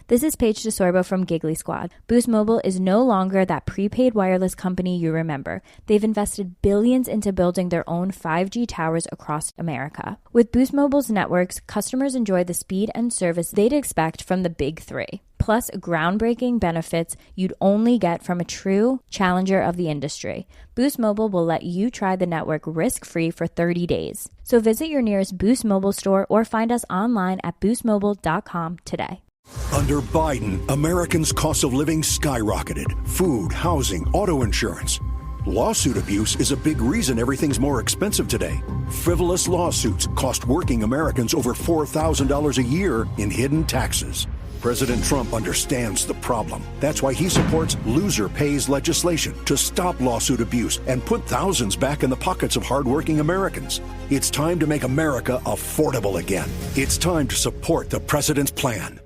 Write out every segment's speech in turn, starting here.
This is Paige DeSorbo from Giggly Squad. Boost Mobile is no longer that prepaid wireless company you remember. They've invested billions into building their own 5G towers across America. With Boost Mobile's networks, customers enjoy the speed and service they'd expect from the big three. Plus, groundbreaking benefits you'd only get from a true challenger of the industry. Boost Mobile will let you try the network risk-free for 30 days. So visit your nearest Boost Mobile store or find us online at boostmobile.com today. Under Biden, Americans' cost of living skyrocketed. Food, housing, auto insurance. Lawsuit abuse is a big reason everything's more expensive today. Frivolous lawsuits cost working Americans over $4,000 a year in hidden taxes. President Trump understands the problem. That's why he supports loser pays legislation to stop lawsuit abuse and put thousands back in the pockets of hardworking Americans. It's time to make America affordable again. It's time to support the president's plan.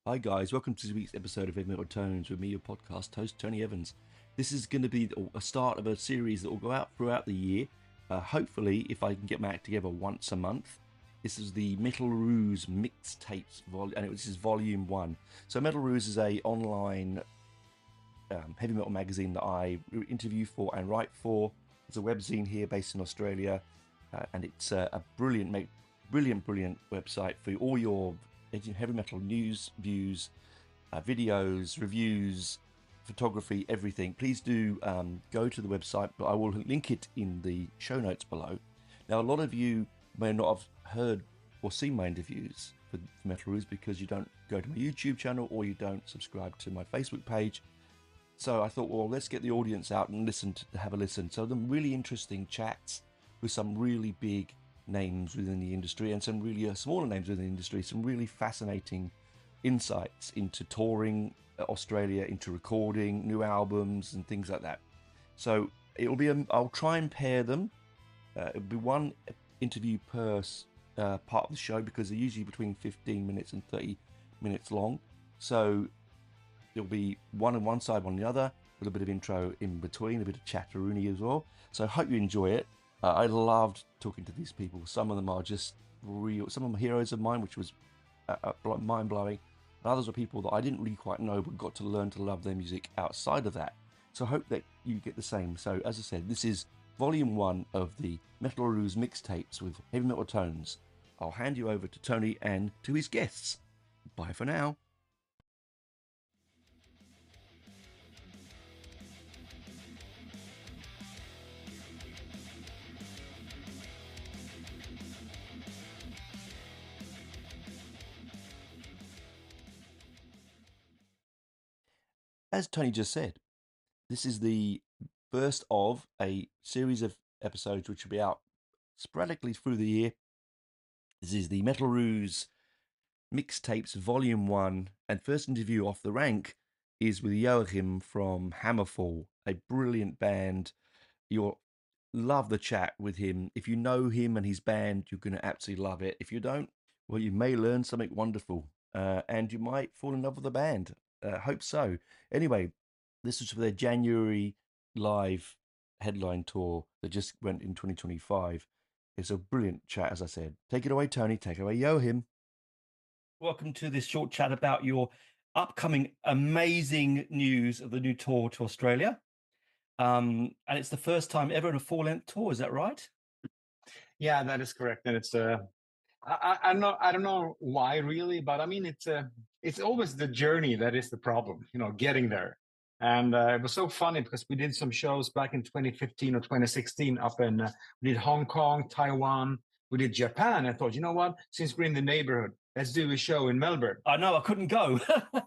Hi guys, welcome to this week's episode of Heavy Metal Tones with me, your podcast host, Tony Evans. This is going to be a start of a series that will go out throughout the year. Hopefully, if I can get back together once a month. This is the Metal Roos mixtapes, and this is volume 1. So Metal Roos is a online heavy metal magazine that I interview for and write for. It's a webzine here based in Australia, and it's a brilliant website for all your heavy metal news, views, videos, reviews, photography, everything. Please do go to the website, but I will link it in the show notes below. Now, a lot of you may not have heard or seen my interviews for Metal Roos because you don't go to my YouTube channel or you don't subscribe to my Facebook page. So I thought, well, let's get the audience out and have a listen. So some really interesting chats with some really big names within the industry and some really smaller names within the industry, some really fascinating insights into touring Australia, into recording new albums and things like that. So it'll be I'll try and pair them. It'll be one interview per part of the show because they're usually between 15 minutes and 30 minutes long. So there'll be one on one side, one on the other, with a bit of intro in between, a bit of chatteroony as well. So I hope you enjoy it. I loved talking to these people. Some of them are just real. Some of them are heroes of mine, which was mind-blowing. And others are people that I didn't really quite know, but got to learn to love their music outside of that. So I hope that you get the same. So as I said, this is Volume 1 of the Metal Roos mixtapes with heavy metal tones. I'll hand you over to Tony and to his guests. Bye for now. As Tony just said, this is the first of a series of episodes which will be out sporadically through the year. This is the Metal Roos mixtapes volume 1, and first interview off the rank is with Joacim from Hammerfall, a brilliant band. You'll love the chat with him. If you know him and his band, you're going to absolutely love it. If you don't, well, you may learn something wonderful, and you might fall in love with the band. Hope so. Anyway, this was for their January live headline tour that just went in 2025. It's a brilliant chat, as I said. Take it away, Tony. Take it away, Joachim. Welcome to this short chat about your upcoming amazing news of the new tour to Australia. And it's the first time ever in a full-length tour. Is that right? Yeah, that is correct. And it's I don't know why really, but I mean it's always the journey that is the problem, getting there. And it was so funny because we did some shows back in 2015 or 2016 up in we did Hong Kong, Taiwan, we did Japan. I thought, you know what? Since we're in the neighborhood, let's do a show in Melbourne. I know, I couldn't go. I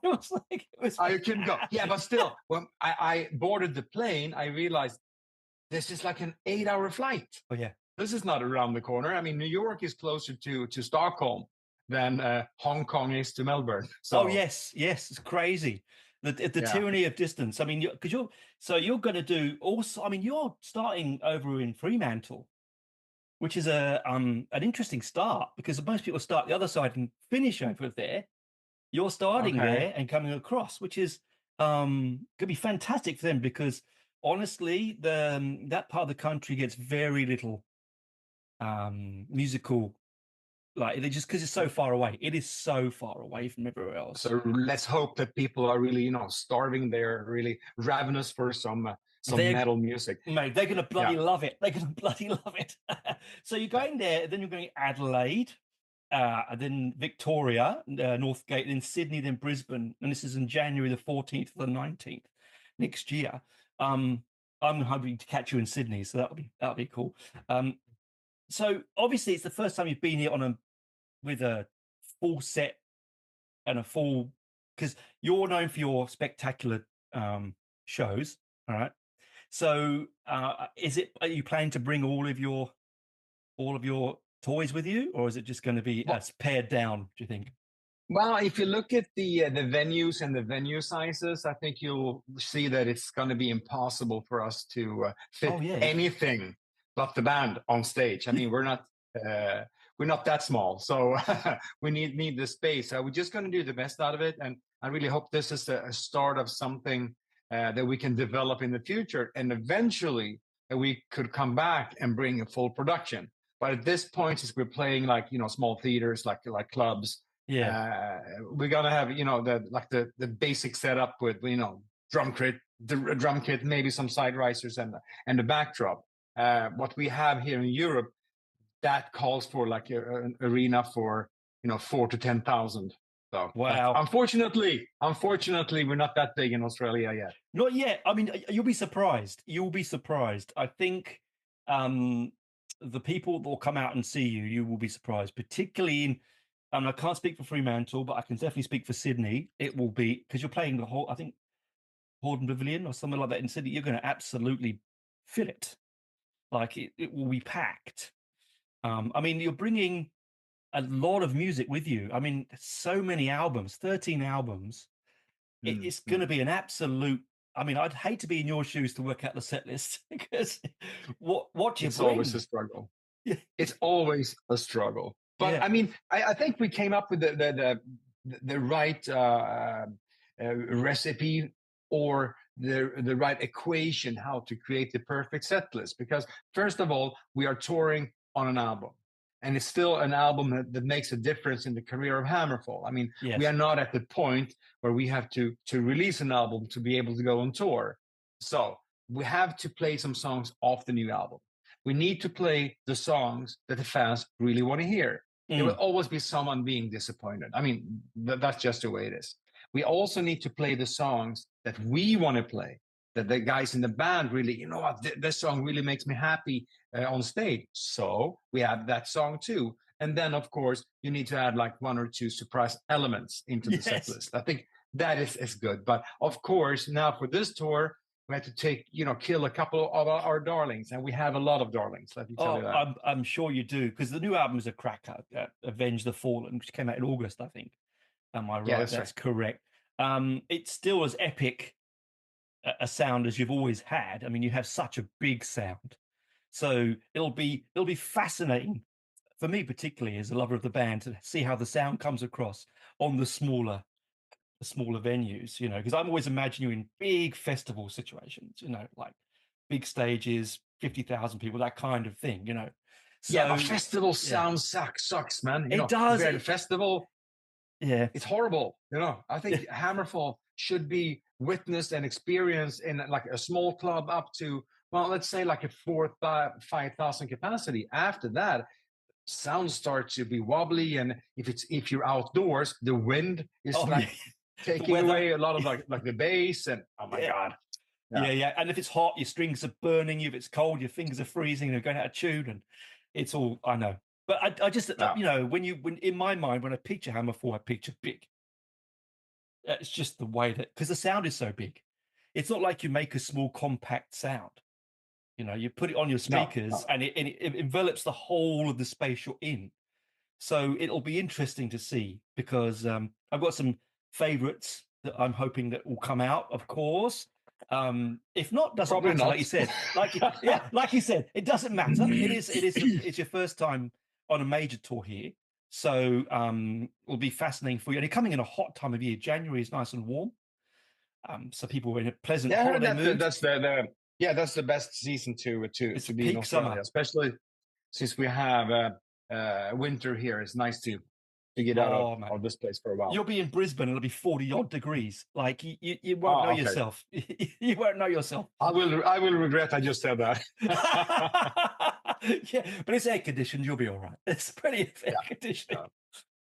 couldn't go. Yeah, but still, when I boarded the plane, I realized this is like an 8-hour flight. Oh yeah. This is not around the corner. I mean, New York is closer to Stockholm than Hong Kong is to Melbourne. So, oh yes, it's crazy. The tyranny of distance. I mean, you're going to do also. I mean, you're starting over in Fremantle, which is an interesting start because most people start the other side and finish over there. You're starting there and coming across, which is going to be fantastic for them because honestly, that part of the country gets very little musical Like it just because it's so far away. It is so far away from everywhere else. So let's hope that people are really, starving there, really ravenous for some metal music. Mate, they're gonna bloody love it. They're gonna bloody love it. So you're going there, then you're going to Adelaide, and then Victoria, Northgate, then Sydney, then Brisbane, and this is in January the 14th to the 19th next year. I'm hoping to catch you in Sydney, so that'll be cool. So obviously it's the first time you've been here with a full set and a full, because you're known for your spectacular shows, all right? So are you planning to bring all of your toys with you, or is it just going to be pared down, do you think? Well, if you look at the venues and the venue sizes, I think you'll see that it's going to be impossible for us to fit anything but the band on stage. I mean, we're not that small, so we need the space. So we're just going to do the best out of it, and I really hope this is a start of something that we can develop in the future, and eventually we could come back and bring a full production. But at this point, since we're playing like small theaters, like clubs. Yeah, we're gonna have the basic setup with drum kit, maybe some side risers and the backdrop. What we have here in Europe, that calls for like an arena for 4,000 to 10,000. So wow, unfortunately, we're not that big in Australia yet. Not yet. I mean, you'll be surprised. You'll be surprised. I think the people that will come out and see you will be surprised, particularly in. I can't speak for Fremantle, but I can definitely speak for Sydney. It will be, because you're playing the whole, I think, Horden Pavilion or something like that in Sydney. You're going to absolutely fill it. Like, it will be packed. I mean, you're bringing a lot of music with you. I mean, so many albums, 13 albums. It's going to be an absolute, I mean, I'd hate to be in your shoes to work out the set list, because what you It's bring. always a struggle. Yeah. It's always a struggle. But yeah. I mean, I think we came up with the right recipe, or the right equation how to create the perfect set list. Because first of all, we are touring on an album, and it's still an album that makes a difference in the career of Hammerfall. I mean, we are not at the point where we have to release an album to be able to go on tour. So we have to play some songs off the new album. We need to play the songs that the fans really want to hear. There will always be someone being disappointed. I mean, that's just the way it is. We also need to play the songs that we want to play, that the guys in the band really, this song really makes me happy on stage. So we have that song too. And then, of course, you need to add like one or two surprise elements into the set list. I think that is good. But of course, now for this tour, we had to kill a couple of our darlings, and we have a lot of darlings. Let me tell you that. I'm sure you do, because the new album is a cracker, Avenge the Fallen, which came out in August, I think. Am I right? Yeah, that's correct. It's still as epic a sound as you've always had. I mean, you have such a big sound, so it'll be fascinating for me, particularly as a lover of the band, to see how the sound comes across on the smaller venues, because I'm always imagining you in big festival situations, like big stages, 50,000 people, that kind of thing, So, yeah, but festival sound sucks, man. It does. The festival, it's horrible. I think Hammerfall should be witnessed and experienced in like a small club up to, well, let's say like a 5,000 capacity. After that, sound starts to be wobbly, and if you're outdoors, the wind is taking away a lot of like the bass, and oh my god. Yeah. And if it's hot, your strings are burning you. If it's cold, your fingers are freezing. They're going out of tune, and it's all, I know. But I just, when in my mind, when I picture Hammerfall, I picture big. It's just the way because the sound is so big. It's not like you make a small compact sound. You put it on your speakers, and it envelops the whole of the space you're in. So it'll be interesting to see, because I've got some favorites that I'm hoping that will come out, of course. If not, doesn't matter. Like you said, like you said, it doesn't matter. It's your first time on a major tour here, so it'll be fascinating for you. And you're coming in a hot time of year. January is nice and warm, so people are in a pleasant holiday mood. That's the best season to be in Australia, especially since we have winter here. It's nice to get out of this place for a while. You'll be in Brisbane, it'll be 40 odd degrees. Like you won't know yourself. You won't know yourself. I will regret I just said that. Yeah, but it's air conditioned, you'll be all right. It's plenty of air conditioning. Yeah.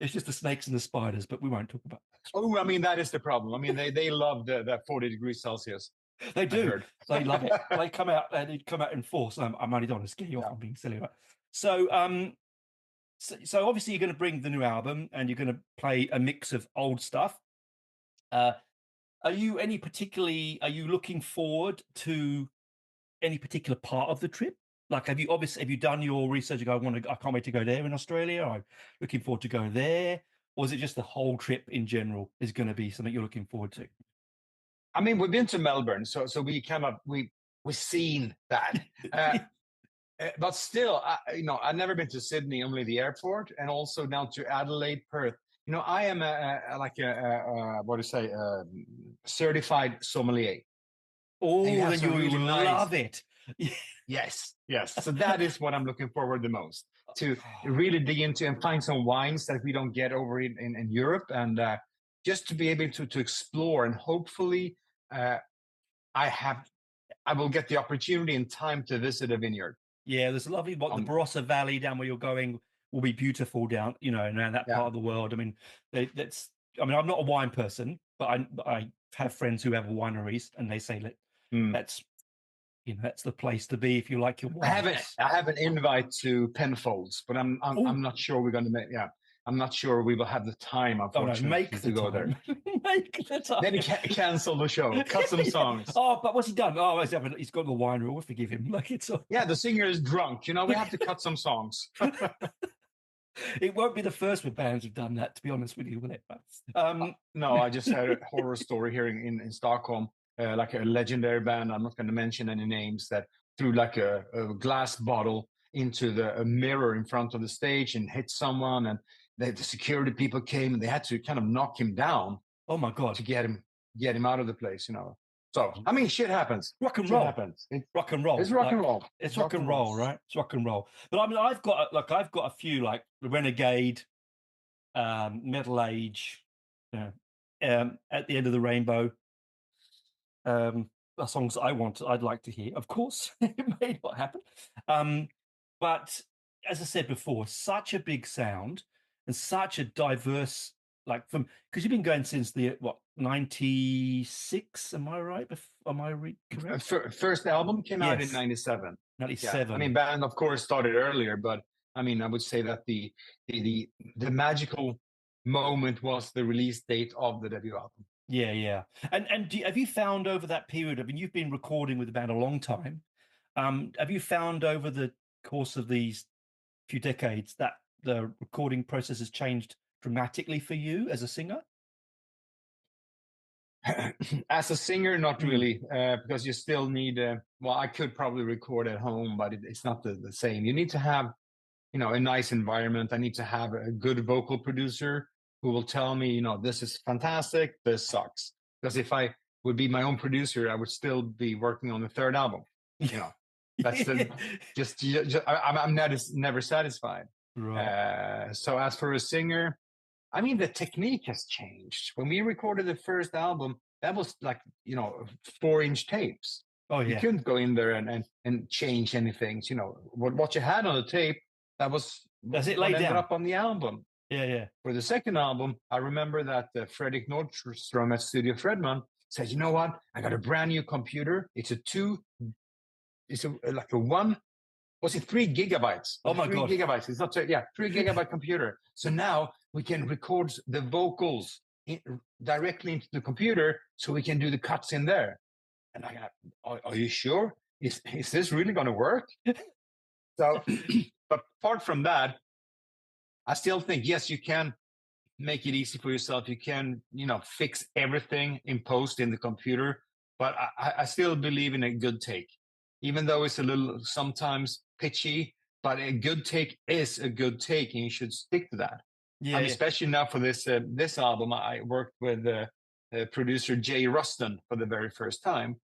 It's just the snakes and the spiders, but we won't talk about that. Oh, I mean, that is the problem. I mean, they love that 40 degrees Celsius. They do. They love it. They come out in force. I'm only don't want to scare you off. I'm being silly. So obviously you're going to bring the new album and you're going to play a mix of old stuff. Are you looking forward to any particular part of the trip? Like, have you done your research? You go, I can't wait to go there in Australia. I'm looking forward to go there. Or is it just the whole trip in general is going to be something you're looking forward to? I mean, we've been to Melbourne, so we we've seen that. But still, I've never been to Sydney, only the airport, and also down to Adelaide, Perth. I am certified sommelier. Oh, then you really love it. Yes. So that is what I'm looking forward the most, to really dig into and find some wines that we don't get over in Europe, and just to be able to explore, and hopefully I will get the opportunity in time to visit a vineyard. Yeah, there's a lovely the Barossa Valley down where you're going will be beautiful down, around that part of the world. I mean, I'm not a wine person, but I have friends who have wineries, and they say that that's the place to be if you like your wine. I have an invite to Penfolds, but I'm not sure we're going to make. Yeah, I'm not sure we will have the time, unfortunately, to go there. Make the time. Then he cancel the show, cut some songs. Oh, but what's he done? Oh, he's got the winery. We'll forgive him. Like it's all... Yeah, the singer is drunk. We have to cut some songs. It won't be the first with bands who've done that, to be honest with you, will it? No, I just had a horror story here in Stockholm, like a legendary band. I'm not going to mention any names, that threw like a glass bottle into a mirror in front of the stage and hit someone, and the security people came and they had to kind of knock him down. Oh my God! To get him out of the place, So I mean, shit happens. Rock and roll happens. Rock and roll. It's rock and roll. It's rock and roll, right? It's rock and roll. But I mean, I've got a few, like the Renegade, Metal Age, At the End of the Rainbow. Are songs I'd like to hear. Of course, it may not happen. But as I said before, such a big sound and such a diverse, because you've been going since the 96? Am I right? Am I correct? First album came out in 97. 97. Yeah. I mean, band of course started earlier, but I mean, I would say that the magical moment was the release date of the debut album. Yeah. And have you found over that period? I mean, you've been recording with the band a long time. Have you found over the course of these few decades that the recording process has changed dramatically for you as a singer? As a singer, not really, because you still need. I could probably record at home, but it's not the same. You need to have, a nice environment. I need to have a good vocal producer who will tell me, this is fantastic, this sucks. Because if I would be my own producer, I would still be working on the third album. That's I'm never satisfied. Right. So as for a singer, I mean, the technique has changed. When we recorded the first album, that was like, 4-inch tapes. Oh yeah. You couldn't go in there and change anything. What you had on the tape, that's it laid down up on the album. Yeah. For the second album, I remember that Fredrik Nordstrom at Studio Fredman said, "You know what? I got a brand new computer. It's a 3 gigabytes? Oh my God. 3 gigabytes. It's not 3 gigabyte computer. So now we can record the vocals directly into the computer, so we can do the cuts in there." And I got, are you sure? Is this really going to work? So, but apart from that, I still think, yes, you can make it easy for yourself. You can, fix everything in post in the computer. But I still believe in a good take, even though it's a little sometimes pitchy. But a good take is a good take, and you should stick to that. Yeah. And especially now for this album, I worked with producer Jay Ruston for the very first time.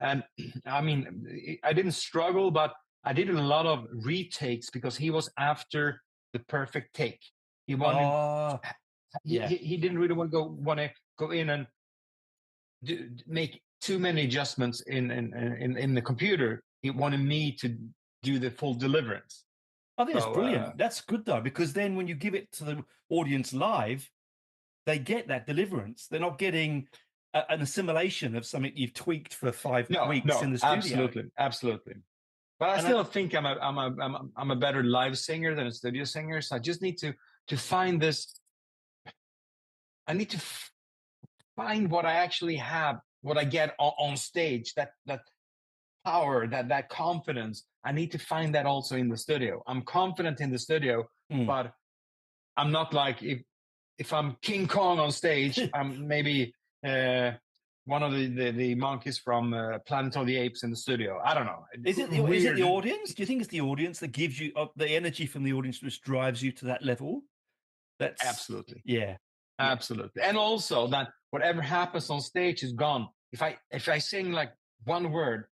And I mean, I didn't struggle, but I did a lot of retakes because he was after the perfect take. He wanted Oh, yeah. he didn't really want to go in and make too many adjustments in the computer. He wanted me to do the full deliverance. I think it's So, brilliant. That's good though, because then when you give it to the audience live, they get that deliverance. They're not getting an assimilation of something you've tweaked for 5 weeks in the studio. Absolutely. But I still think I'm a better live singer than a studio singer. So I just need to find this. I need to find what I actually have, what I get on stage, that power, that confidence. I need to find that also in the studio. I'm confident in the studio, but I'm not like if I'm King Kong on stage, I'm maybe one of the monkeys from Planet of the Apes in the studio. I don't know. Is it the audience? Do you think it's the audience that gives you the energy from the audience which drives you to that level? That's absolutely, yeah, absolutely. And also that whatever happens on stage is gone. If I sing like one word,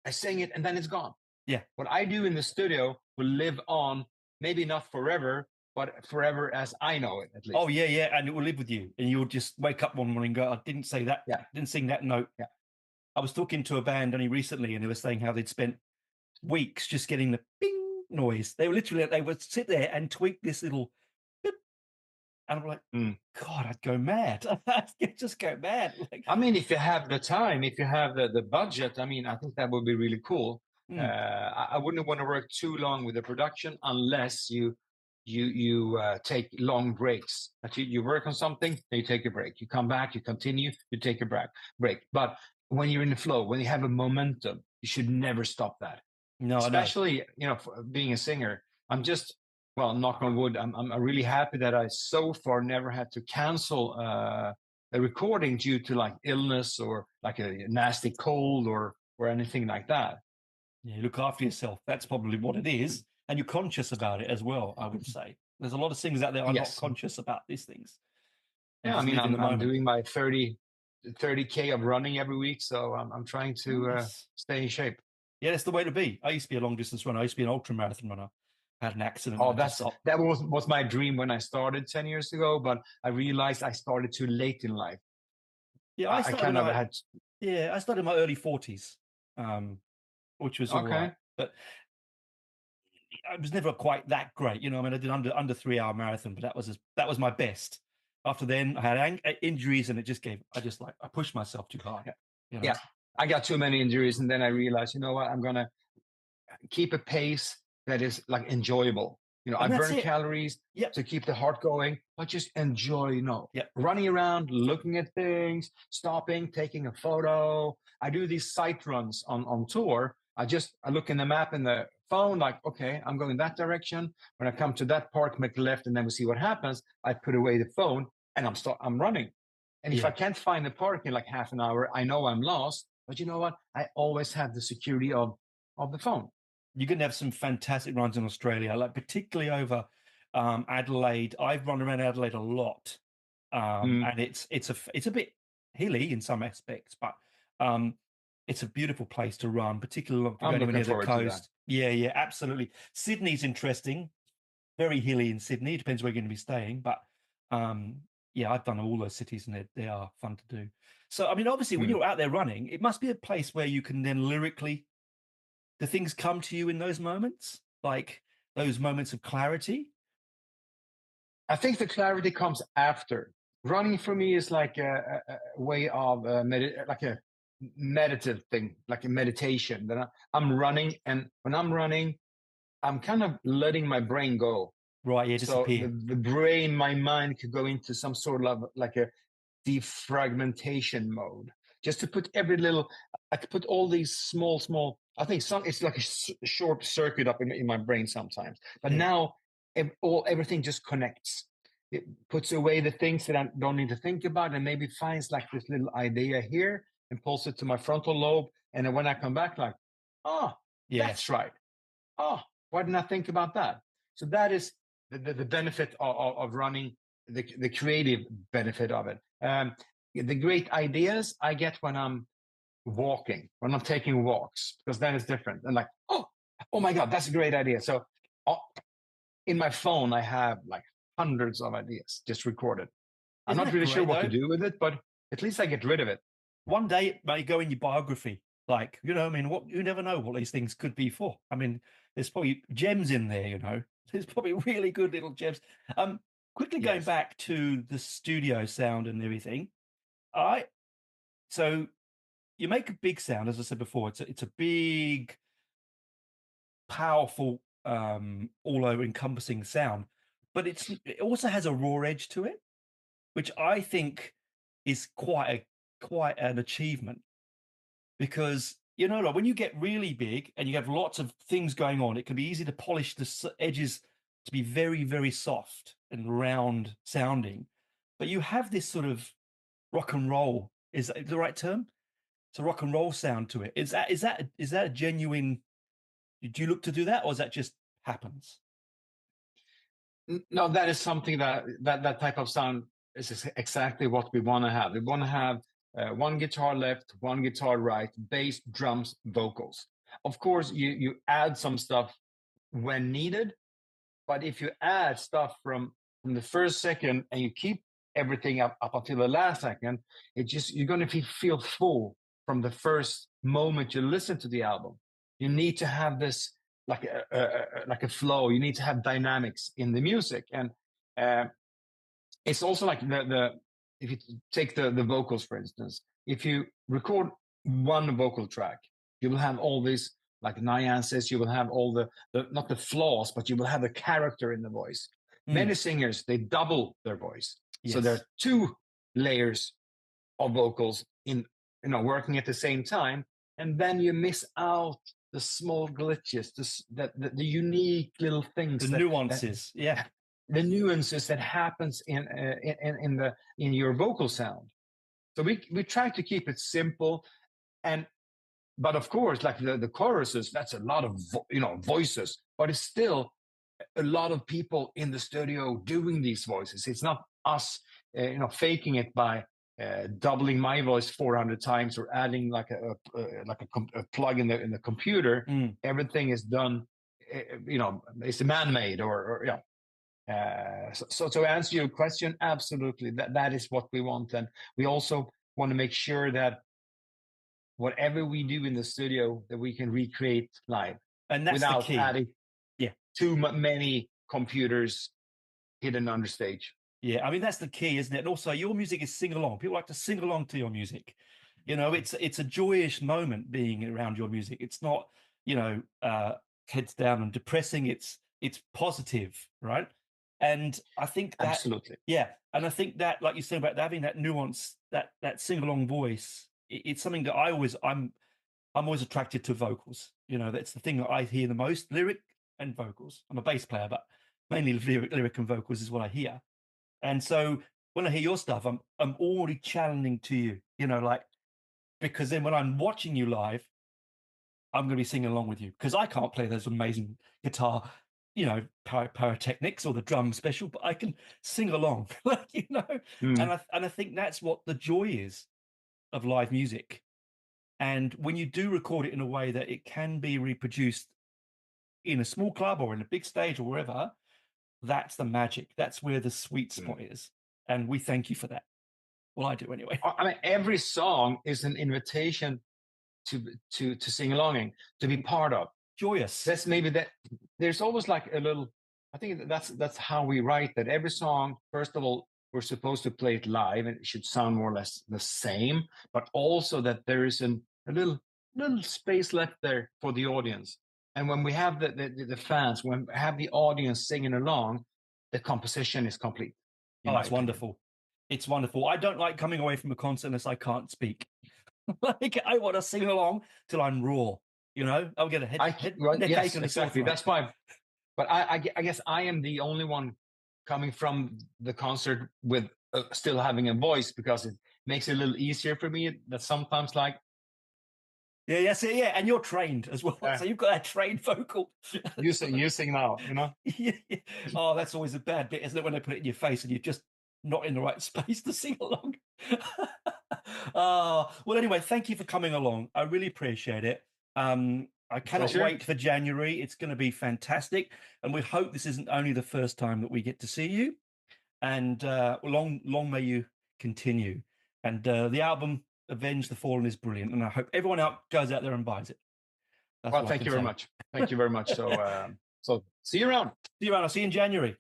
I sing it and then it's gone. Yeah. What I do in the studio will live on, maybe not forever, but forever as I know it, at least. Oh, yeah, yeah. And it will live with you. And you'll just wake up one morning and go, I didn't say that. Yeah. Didn't sing that note. Yeah. I was talking to a band only recently and they were saying how they'd spent weeks just getting the bing noise. They would sit there and tweak this little beep. And I'm like, God, I'd go mad. I'd just go mad. Like, I mean, if you have the time, if you have the budget, I mean, I think that would be really cool. I wouldn't want to work too long with the production unless you take long breaks. That you work on something, then you take a break. You come back, you continue, you take a break. But when you're in the flow, when you have a momentum, you should never stop that. No, especially being a singer. I'm just knock on wood. I'm really happy that I so far never had to cancel a recording due to like illness or like a nasty cold or anything like that. Yeah, look after yourself. That's probably what it is. And you're conscious about it as well, I would say. There's a lot of singers out there are not conscious about these things. Yeah, I mean, I'm doing my 30K of running every week, so I'm trying to stay in shape. Yeah, that's the way to be. I used to be a long distance runner. I used to be an ultra marathon runner. I had an accident. Oh, that was my dream when I started 10 years ago, but I realized I started too late in life. Yeah, I started in my early 40s, which was all right. But I was never quite that great. I mean, I did under 3 hour marathon, but that was my best. After then, I had injuries, and I pushed myself too hard. Yeah, I got too many injuries, and then I realized, you know what, I'm gonna keep a pace that is like enjoyable. I burn calories to keep the heart going, but just enjoy, running around, looking at things, stopping, taking a photo. I do these sight runs on tour. I look in the map in the phone, like, okay, I'm going that direction. When I come to that park, make the left, and then we see what happens. I put away the phone and I'm running. And if I can't find the park in like half an hour, I know I'm lost. But you know what? I always have the security of the phone. You're going to have some fantastic runs in Australia, like particularly over Adelaide. I've run around Adelaide a lot, and it's a bit hilly in some aspects, but it's a beautiful place to run, particularly near the coast. Yeah, absolutely. Sydney's interesting, very hilly in Sydney. Depends where you're going to be staying, but I've done all those cities, and they are fun to do. So, I mean, obviously, when you're out there running, it must be a place where you can then lyrically. Do things come to you in those moments, like those moments of clarity? I think the clarity comes after. Running for me is like a way of like a meditative thing, like a meditation. That I'm running, and when I'm running, I'm kind of letting my brain go. Right, yeah, disappear. So the brain, my mind could go into some sort of like a defragmentation mode. Just to put I could put all these small. I think it's like a short circuit up in my brain sometimes. But now everything just connects. It puts away the things that I don't need to think about, and maybe finds like this little idea here and pulls it to my frontal lobe. And then when I come back, like, that's right. Why didn't I think about that? So that is the benefit of running, the creative benefit of it. The great ideas I get when I'm walking, when I'm taking walks, because that is different. And like, oh my God, that's a great idea. So in my phone, I have like hundreds of ideas just recorded. I'm Isn't not that really sure great, what to though? do with it, but at least I get rid of it. One day it may go in your biography. Like, you know, I mean, what you never know what these things could be for. I mean, there's probably gems in there, you know. There's probably really good little gems. Quickly going Yes. back to the studio sound and everything. All right. So you make a big sound, as I said before. It's a big, powerful, all over encompassing sound, but it also has a raw edge to it, which I think is quite an achievement, because you know, like when you get really big and you have lots of things going on, it can be easy to polish the edges to be very, very soft and round sounding, but you have this sort of rock and roll, is that the right term? It's a rock and roll sound to it. Is that a genuine, do you look to do that, or is that just happens? No, that is something that type of sound is exactly what we want to have. We want to have one guitar left, one guitar right, bass, drums, vocals. Of course, you add some stuff when needed, but if you add stuff from the first second and you keep everything up until the last second, you're going to feel full from the first moment you listen to the album. You need to have this like a flow. You need to have dynamics in the music, and uh, it's also like the if you take the vocals, for instance, if you record one vocal track, you will have all these like nuances. You will have all the not the flaws, but you will have the character in the voice. Many singers, they double their voice, so there Yes. are two layers of vocals in working at the same time, and then you miss out the small glitches, the unique little The things that nuances. Yeah. the nuances that happens in your vocal sound. So we try to keep it simple, and but of course, like the choruses, that's a lot of voices, but it's still a lot of people in the studio doing these voices. It's not us, faking it by doubling my voice 400 times or adding like a plug in the computer. Everything is done, it's man-made or yeah. So to answer your question, absolutely, that is what we want, and we also want to make sure that whatever we do in the studio, that we can recreate live And that's the without key. adding Yeah. too many computers hidden under stage. Yeah. I mean, that's the key, isn't it? And also, your music is sing along. People like to sing along to your music. You know, it's a joyous moment being around your music. It's not, you know, heads down and depressing. It's positive, right? And I think that, Absolutely. yeah, and I think that, like you said about having that nuance, that sing along voice, it's something that I'm always attracted to vocals. You know, that's the thing that I hear the most, lyric and vocals. I'm a bass player, but mainly lyric and vocals is what I hear. And so when I hear your stuff, I'm already channeling to you, you know, like, because then when I'm watching you live, I'm going to be singing along with you, because I can't play those amazing guitar, you know, pyrotechnics or the drum special, but I can sing along, like, you know, Mm. and I think that's what the joy is of live music. And when you do record it in a way that it can be reproduced in a small club or in a big stage or wherever, that's the magic. That's where the sweet spot is. And we thank you for that. Well, I do anyway. I mean, every song is an invitation to sing along and to be part of. Joyous. That's maybe that. There's always like a little. I think that's how we write that. Every song, first of all, we're supposed to play it live, and it should sound more or less the same. But also that there is a little space left there for the audience. And when we have the fans, when we have the audience singing along, the composition is complete. Oh, it's wonderful. It's wonderful. I don't like coming away from a concert unless I can't speak. Like, I want to sing along till I'm raw. You know, I'll get a head yes, and a exactly. sore throat. That's why. But I guess I am the only one coming from the concert with still having a voice, because it makes it a little easier for me. That sometimes like. Yeah, yes, yeah, and you're trained as well, so you've got that trained vocal. You sing now, you know. Yeah. Oh, that's always a bad bit, isn't it? When they put it in your face and you're just not in the right space to sing along. Well, anyway, thank you for coming along. I really appreciate it. I cannot Pleasure. wait for January. It's going to be fantastic. And we hope this isn't only the first time that we get to see you. And long may you continue. And the album Avenge the Fallen is brilliant. And I hope everyone out goes out there and buys it. That's Well, all I thank can you very say. much. Thank you very much. So see you around. See you around. I'll see you in January.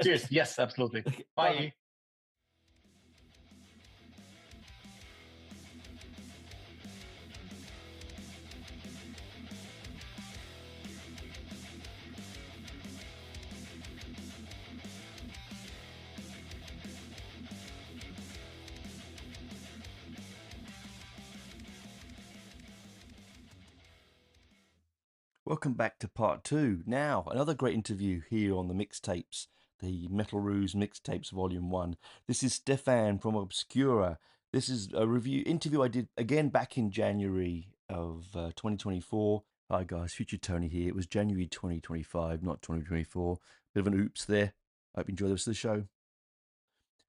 Cheers. Yes, absolutely. Bye. Bye. Welcome back to part 2. Now, another great interview here on the mixtapes, the Metal Roos Mixtapes Volume 1. This is Steffen from Obscura. This is a interview I did again back in January of 2024. Hi guys, Future Tony here. It was January 2025, not 2024. Bit of an oops there. Hope you enjoy the rest of the show.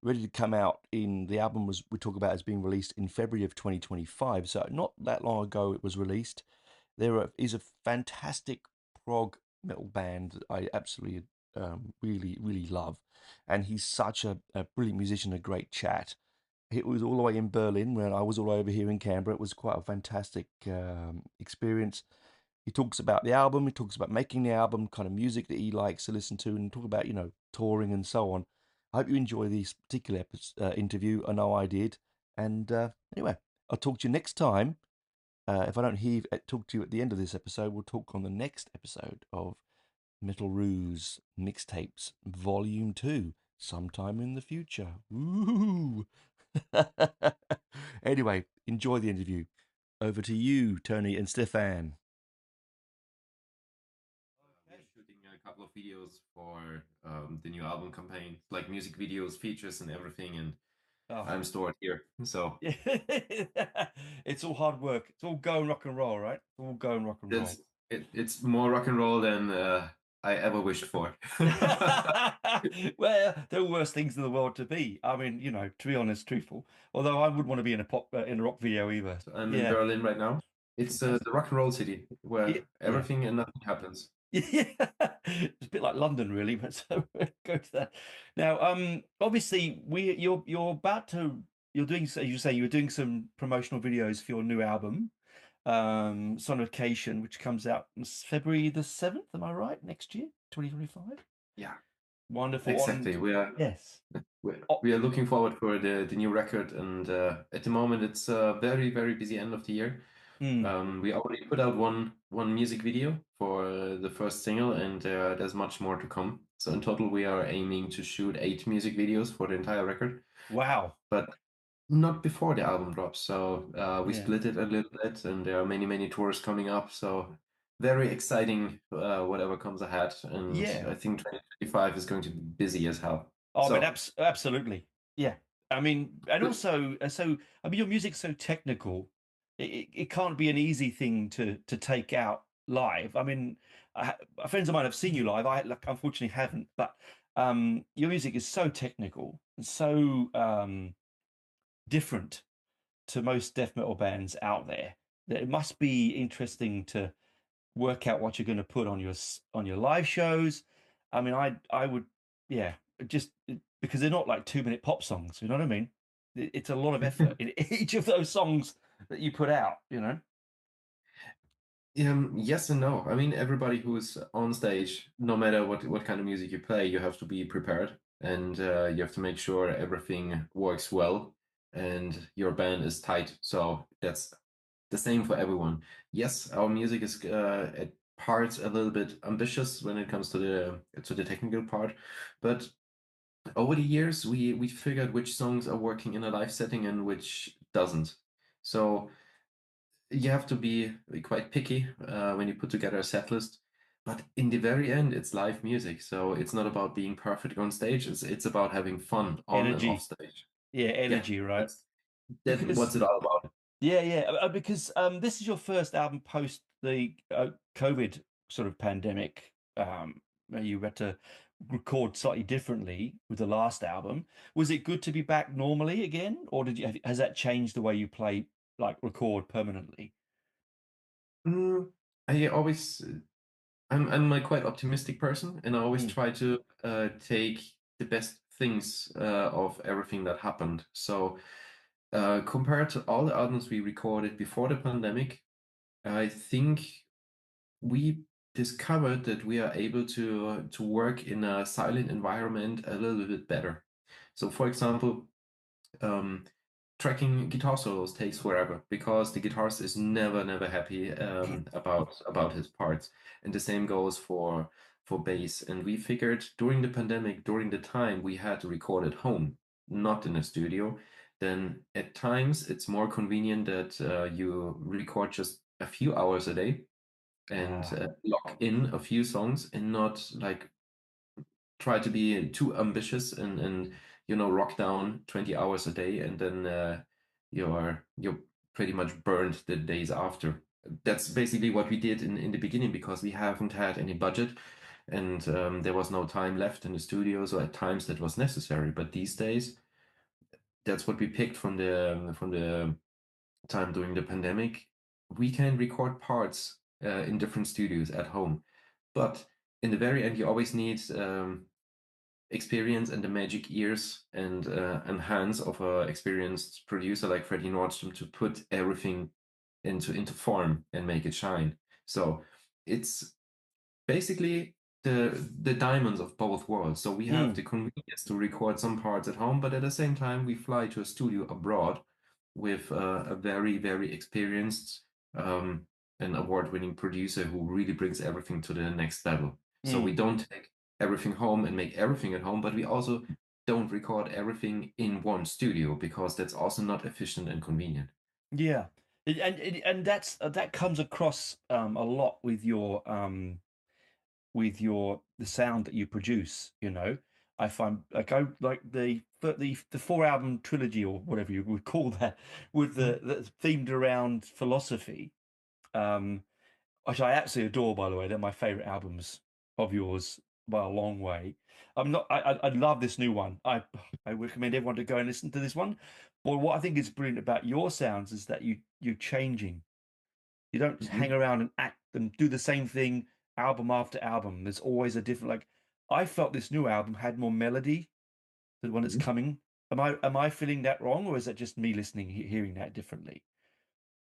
Ready to come out the album we talk about as being released in February of 2025. So not that long ago it was released. There is a fantastic prog metal band that I absolutely really love, and he's such a brilliant musician, a great chat. It was all the way in Berlin when I was all over here in Canberra. It was quite a fantastic experience. He talks about the album, he talks about making the album, kind of music that he likes to listen to, and talk about touring and so on. I hope you enjoy this particular interview. I know I did, and anyway, I'll talk to you next time. If I don't talk to you at the end of this episode, we'll talk on the next episode of Metal Roos Mixtapes Volume 2, sometime in the future. Woo! Anyway, enjoy the interview. Over to you, Tony and Steffen. We're shooting a couple of videos for the new album campaign, like music videos, features, and everything, and I'm stored here. So it's all hard work. It's all go and rock and roll, right? It's all go and rock and roll. It's more rock and roll than I ever wished for. Well, there are worse things in the world to be. I mean, to be honest, truthful. Although I wouldn't want to be in a rock video either. I'm in Berlin right now. It's the rock and roll city where everything and nothing happens. Yeah, it's a bit like London, really. But so go to that now. Obviously, you're about to you're doing. As you say, you're doing some promotional videos for your new album, Sonification, which comes out on February the 7th. Am I right? Next year, 2025. Yeah, wonderful. Exactly. We are looking forward for the new record, and at the moment it's a very busy end of the year. We already put out one music video for the first single, and there's much more to come. So in total, we are aiming to shoot 8 music videos for the entire record. Wow! But not before the album drops. So we split it a little bit, and there are many tours coming up. So very exciting, whatever comes ahead. And I think 2025 is going to be busy as hell. Oh, but absolutely, yeah. I mean, and also, your music's so technical. It can't be an easy thing to take out live. I mean, friends of mine have seen you live. I unfortunately haven't, but your music is so technical and so different to most death metal bands out there that it must be interesting to work out what you're going to put on your live shows. I mean, I would, just because they're not like 2-minute pop songs. You know what I mean? It's a lot of effort in each of those songs that you put out, Yes and no. I mean, everybody who's on stage, no matter what kind of music you play, you have to be prepared, and you have to make sure everything works well and your band is tight. So that's the same for everyone. Yes, our music is at parts a little bit ambitious when it comes to the technical part, but over the years we figured which songs are working in a live setting and which doesn't. So you have to be quite picky when you put together a set list. But in the very end, it's live music, so it's not about being perfect on stage. It's about having fun on and off stage. Yeah, energy, right? That's what's it all about. Yeah. Because this is your first album post the COVID sort of pandemic. You had to record slightly differently with the last album. Was it good to be back normally again, or has that changed the way you play, like record permanently? I always I'm a quite optimistic person, and I always Mm. try to take the best things of everything that happened. So compared to all the albums we recorded before the pandemic, I think we discovered that we are able to work in a silent environment a little bit better. So, for example, um, tracking guitar solos takes forever because the guitarist is never happy about his parts, and the same goes for bass. And we figured during the pandemic, during the time we had to record at home, not in a studio, then at times it's more convenient that you record just a few hours a day and Ah. lock in a few songs and not like try to be too ambitious and rock down 20 hours a day and then you're pretty much burned the days after. That's basically what we did in the beginning because we haven't had any budget and there was no time left in the studio, so at times that was necessary. But these days, that's what we picked from the time during the pandemic. We can record parts in different studios at home, but in the very end, you always need experience and the magic ears and hands of a experienced producer like Freddie Nordstrom to put everything into form and make it shine. So it's basically the diamonds of both worlds. So we have Mm. the convenience to record some parts at home, but at the same time we fly to a studio abroad with a very experienced um, and award-winning producer who really brings everything to the next level. So we Mm. don't take everything home and make everything at home, but we also don't record everything in one studio because that's also not efficient and convenient. Yeah. And that's that comes across a lot with your the sound that you produce, you know. I find like I like the four album trilogy or whatever you would call that with the that's themed around philosophy, um, which I absolutely adore, by the way. They're my favorite albums of yours by a long way. I'm not I love this new one. I recommend everyone to go and listen to this one. But what I think is brilliant about your sounds is that you're changing. You don't hang Mhm. around and act and do the same thing album after album. There's always a different like I felt this new album had more melody than when it's Mhm. coming. Am I feeling that wrong, or is that just me listening, hearing that differently?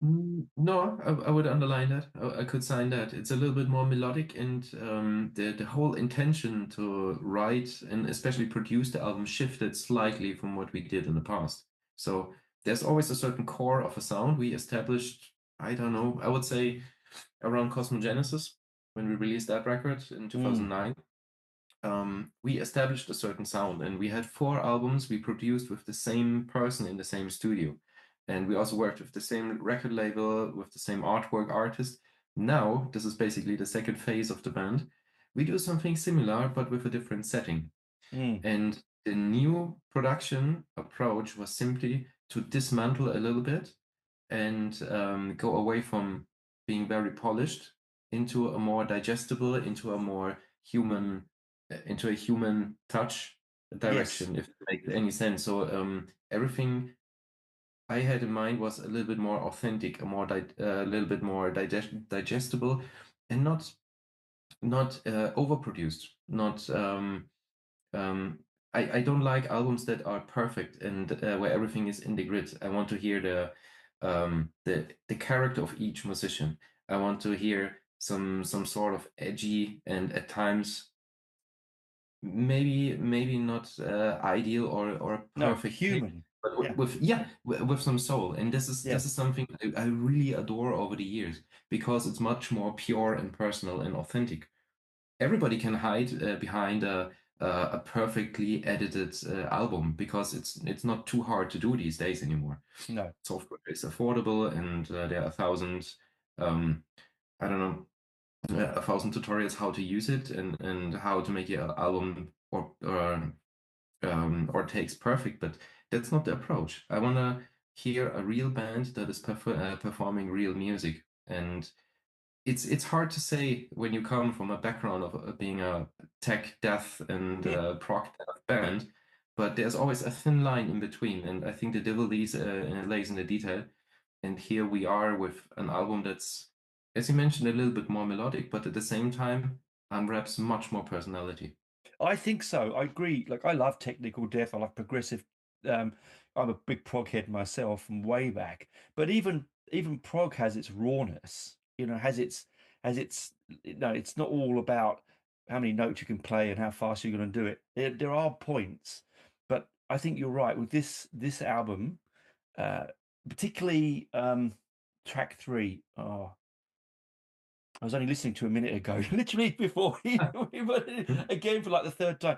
No, I would underline that. I could sign that. It's a little bit more melodic, and the whole intention to write and especially produce the album shifted slightly from what we did in the past. So there's always a certain core of a sound we established. I don't know. I would say around Cosmogenesis when we released that record in Mm. 2009. We established a certain sound, and we had four albums we produced with the same person in the same studio. And we also worked with the same record label, with the same artwork artist. Now, this is basically the second phase of the band. We do something similar, but with a different setting. Mm. And the new production approach was simply to dismantle a little bit and go away from being very polished into a more digestible, into a human touch Yes. direction, if it makes any sense. So everything I had in mind was a little bit more authentic, a little bit more digestible, and not overproduced. Not um, I don't like albums that are perfect and where everything is in the grid. I want to hear the character of each musician. I want to hear some sort of edgy and at times maybe not ideal or a No, perfect pick, human. but Yeah. with some soul. And this is Yeah. this is something I really adore over the years because it's much more pure and personal and authentic. Everybody can hide behind a perfectly edited album because it's not too hard to do these days anymore. No. Software is affordable, and there are um, I don't know, a thousand tutorials how to use it and how to make your album or takes perfect. But that's not the approach. I want to hear a real band that is performing real music, and it's hard to say when you come from a background of being a tech death and prog death band, but there's always a thin line in between, and I think the devil lays in the detail. And here we are with an album that's as you mentioned, a little bit more melodic, but at the same time, unwraps much more personality. I think so. I agree. Like I love technical death. I love progressive. Um, I'm a big prog head myself from way back. But even prog has its rawness. Has its. No, it's not all about how many notes you can play and how fast you're going to do it. There are points, but I think you're right with this album, uh, particularly track 3. Oh, I was only listening to a minute ago, literally before we put it again for like the third time.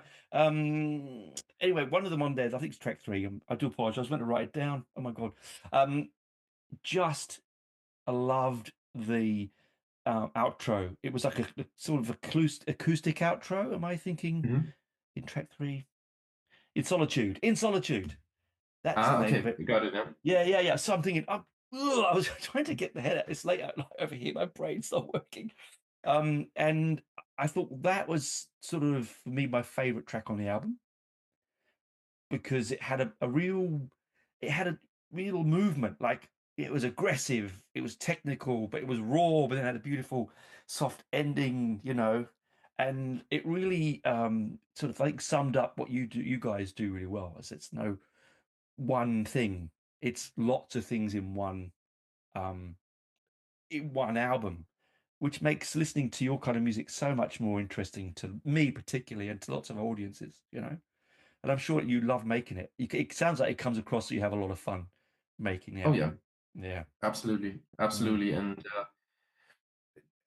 Anyway, one of them on there, I think it's track 3. I do apologize. I was meant to write it down. Oh my god. Just I loved the outro. It was like a sort of acoustic outro. Am I thinking Mhm. in track 3? In Solitude. In Solitude. That's the name of Okay, it. we got it now. Yeah. So I'm thinking, ugh, I was trying to get the head out. It's late out over here. My brain's not working. And I thought that was sort of for me my favorite track on the album because it had a real movement. Like it was aggressive, it was technical, but it was raw, but then had a beautiful soft ending, and it really sort of like summed up what you guys do really well. It's no one thing. It's lots of things um in one album, which makes listening to your kind of music so much more interesting to me, particularly, and to lots of audiences. And I'm sure you love making it. It sounds like it comes across that you have a lot of fun making the Oh yeah, album. Yeah. absolutely, Mm. absolutely, and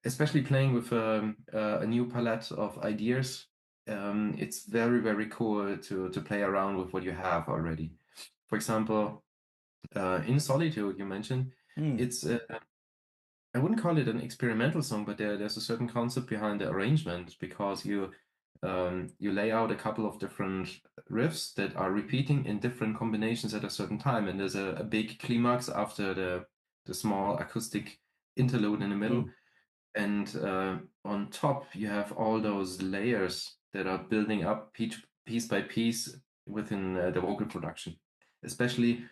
especially playing with a new palette of ideas, it's very, very cool to play around with what you have already. For example, in Solitude, you mentioned, Mm. it's I wouldn't call it an experimental song, but there's a certain concept behind the arrangement because you lay out a couple of different riffs that are repeating in different combinations at a certain time, and there's a big climax after the small acoustic interlude in the middle, Mm. and on top you have all those layers that are building up piece by piece within the vocal production, especially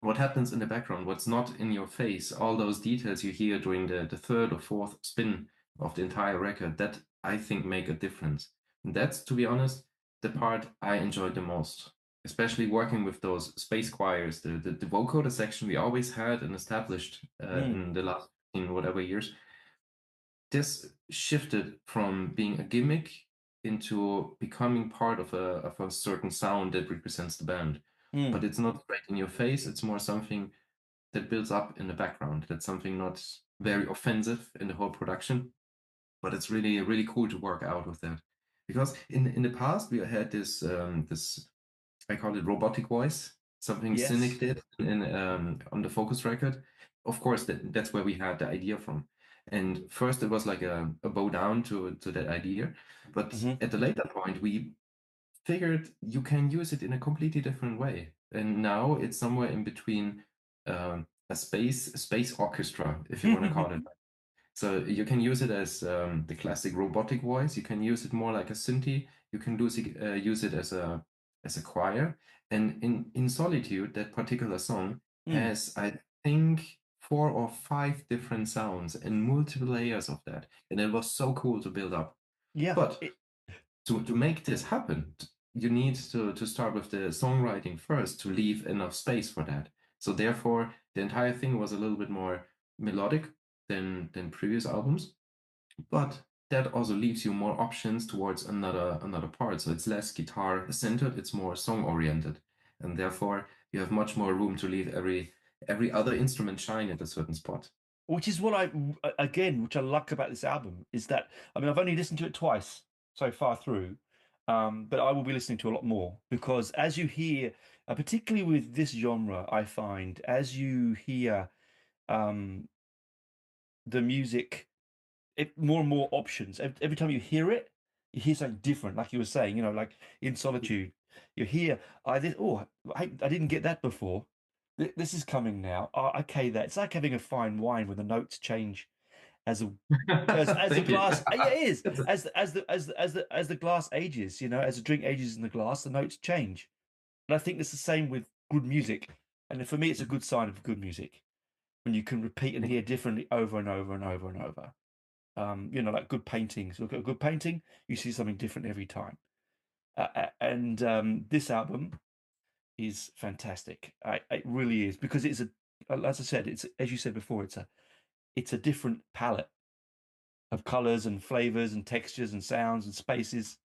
what happens in the background, what's not in your face, all those details you hear during the third or fourth spin of the entire record, that I think make a difference. And that's, to be honest, the part I enjoyed the most, especially working with those space choirs, the vocoder section we always had and established Mm. in the last in whatever years. This shifted from being a gimmick into becoming part of a certain sound that represents the band. Mm. But it's not straight in your face, it's more something that builds up in the background. That's something not very offensive in the whole production, but it's really, really cool to work out with that. Because in the past, we had this I call it robotic voice, something Cynic Yes. did in on the Focus record. Of course, that's where we had the idea from. And first, it was like a bow down to that idea, but Hmm. at the later point, we figured you can use it in a completely different way. And now it's somewhere in between a space orchestra, if you want to call it. So you can use it as the classic robotic voice. You can use it more like a synthi. You can use it as a choir. And in Solitude, that particular song Mm. has, I think, 4 or 5 different sounds and multiple layers of that. And it was so cool to build up. Yeah. But to make this happen, you need to start with the songwriting first to leave enough space for that. So therefore, the entire thing was a little bit more melodic than previous albums, but that also leaves you more options towards another part. So it's less guitar centered, it's more song oriented, and therefore you have much more room to leave every other instrument shine at a certain spot. Which is what which I like about this album is that, I mean, I've only listened to it twice so far through, but I will be listening to a lot more because as you hear, particularly with this genre, I find as you hear um, the music, more and more options. Every time you hear it, you hear something different. Like you were saying, like in Solitude, you hear, I didn't get that before. This is coming now. Oh, okay, it's like having a fine wine when the notes change as a as the Thank you. glass. Yeah, it is That's a- as the glass ages. As the drink ages in the glass, the notes change. And I think it's the same with good music. And for me, it's a good sign of good music. when you can repeat and hear differently over and over and over and over. Like good paintings. Look at a good painting, you see something different every time. And this album is fantastic. It really is, because it's as I said, it's, as you said before, it's a different palette of colors and flavors and textures and sounds and spaces,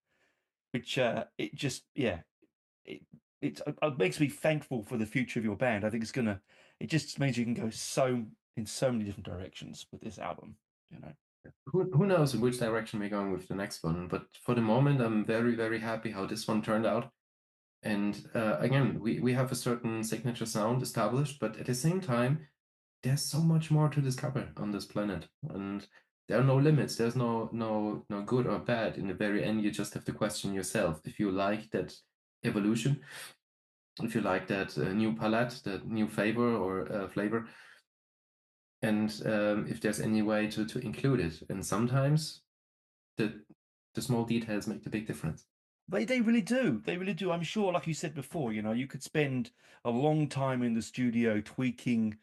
which it just it it makes me thankful for the future of your band. I think it just means you can go in so many different directions with this album. Who knows in which direction we're going with the next one? But for the moment, I'm very, very happy how this one turned out. And again, we have a certain signature sound established, but at the same time, there's so much more to discover on this planet, and there are no limits. There's no good or bad. In the very end, you just have to question yourself if you like that evolution, if you like that new palette, that new flavor, and if there's any way to include it. And sometimes the small details make the big difference. They really do. They really do. I'm sure, like you said before, you could spend a long time in the studio tweaking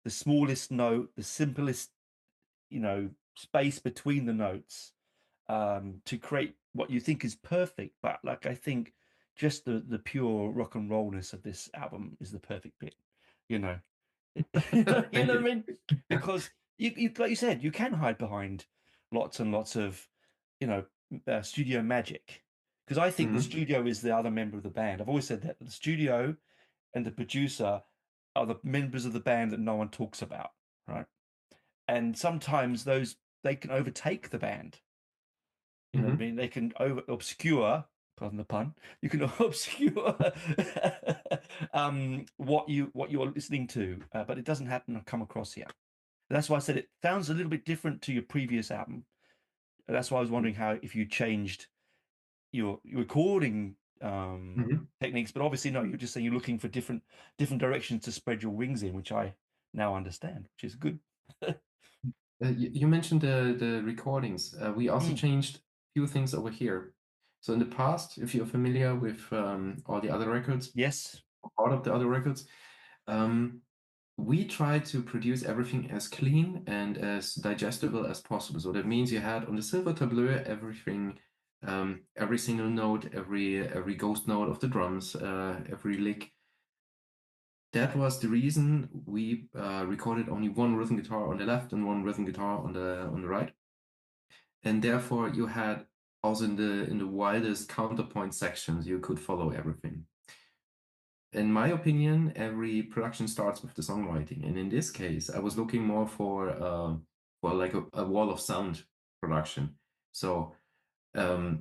the smallest note, the simplest, space between the notes, to create what you think is perfect. But like, I think just the pure rock and rollness of this album is the perfect bit, you know. You know what I mean? Because you like you said, you can hide behind lots and lots of, studio magic. Because I think the Mhm. studio is the other member of the band. I've always said that the studio and the producer are the members of the band that no one talks about, right? And sometimes they can overtake the band. You know what I Mhm. mean? They can obscure, pardon the pun. You can obscure what you're listening to, but it doesn't happen or come across here. That's why I said it sounds a little bit different to your previous album. That's why I was wondering if you changed your recording Mhm. techniques, but obviously no. You're just saying you're looking for different directions to spread your wings in, which I now understand, which is good. You mentioned the recordings. We also Mm, changed a few things over here. So in the past, if you're familiar with all the other records, yes. part of the other records, um, we tried to produce everything as clean and as digestible as possible. So that means you had on the silver tableau everything, every single note, every ghost note of the drums, every lick. That was the reason we recorded only one rhythm guitar on the left and one rhythm guitar on the right, and therefore you had also in the wildest counterpoint sections you could follow everything. In my opinion, every production starts with the songwriting, and in this case, I was looking more for like a wall of sound production. So the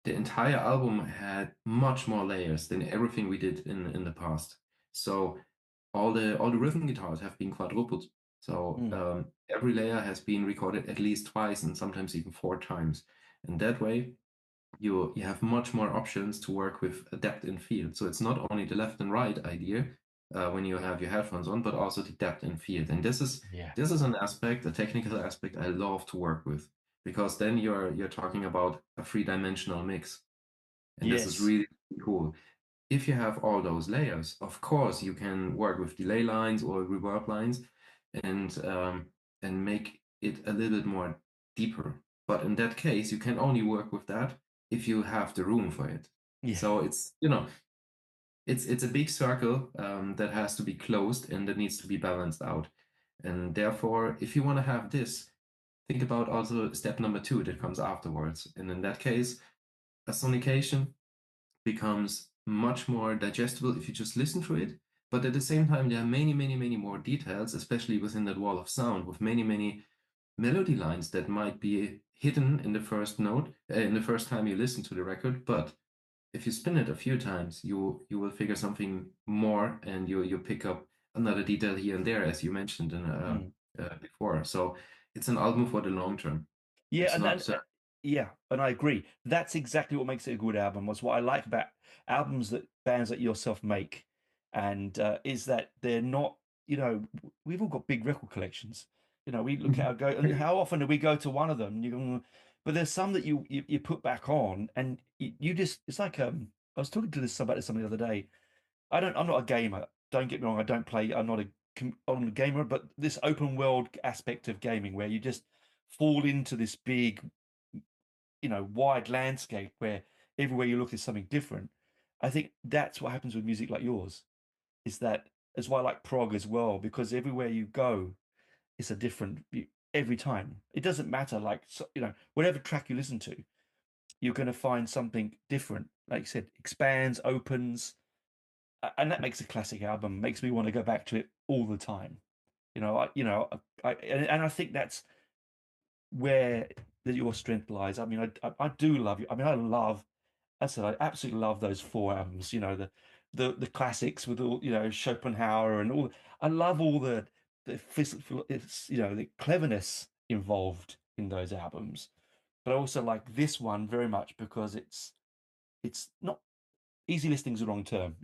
entire album had much more layers than everything we did in the past. So all the rhythm guitars have been quadrupled. So Mm, every layer has been recorded at least twice and sometimes even 4 times. And that way, you have much more options to work with depth in field. So it's not only the left and right idea when you have your headphones on, but also the depth in field. And yeah. this is an aspect, a technical aspect I love to work with, because then you're talking about a 3-dimensional mix. And this is Yes. really cool. If you have all those layers, of course you can work with delay lines or reverb lines and make it a little bit more deeper. But in that case, you can only work with that if you have the room for it. Yeah. So it's it's a big circle that has to be closed and that needs to be balanced out. And therefore, if you want to have this, think about also step number 2 that comes afterwards. And in that case, a sonication becomes much more digestible if you just listen to it. But at the same time, there are many, many, many more details, especially within that wall of sound, with many, many melody lines that might be hidden in the first note, in the first time you listen to the record. But if you spin it a few times, you will figure something more, and you pick up another detail here and there, as you mentioned Mm. before. So it's an album for the long term. Yeah, It's and not. yeah, and I agree. That's exactly what makes it a good album. Was what I like about albums that bands like yourself make, and is that they're not. We've all got big record collections. We look at our go, and how often do we go to one of them? And you go, but there's some that you put back on, and you just it's like I was talking to somebody the other day. I'm not a gamer. Don't get me wrong. I don't play. I'm not a on the gamer, but this open world aspect of gaming where you just fall into this big, wide landscape where everywhere you look is something different. I think that's what happens with music like yours. Is that as why I like prog as well, because everywhere you go, it's a different every time. It doesn't matter, like whatever track you listen to, you're going to find something different. Like you said, expands, opens, and that makes a classic album. Makes me want to go back to it all the time. And I think that's where your strength lies. I mean, I do love you. I mean, I said I absolutely love those four albums. The classics with all Schopenhauer and all. I love all the physical, the cleverness involved in those albums. But I also like this one very much because it's not easy listening's the wrong term.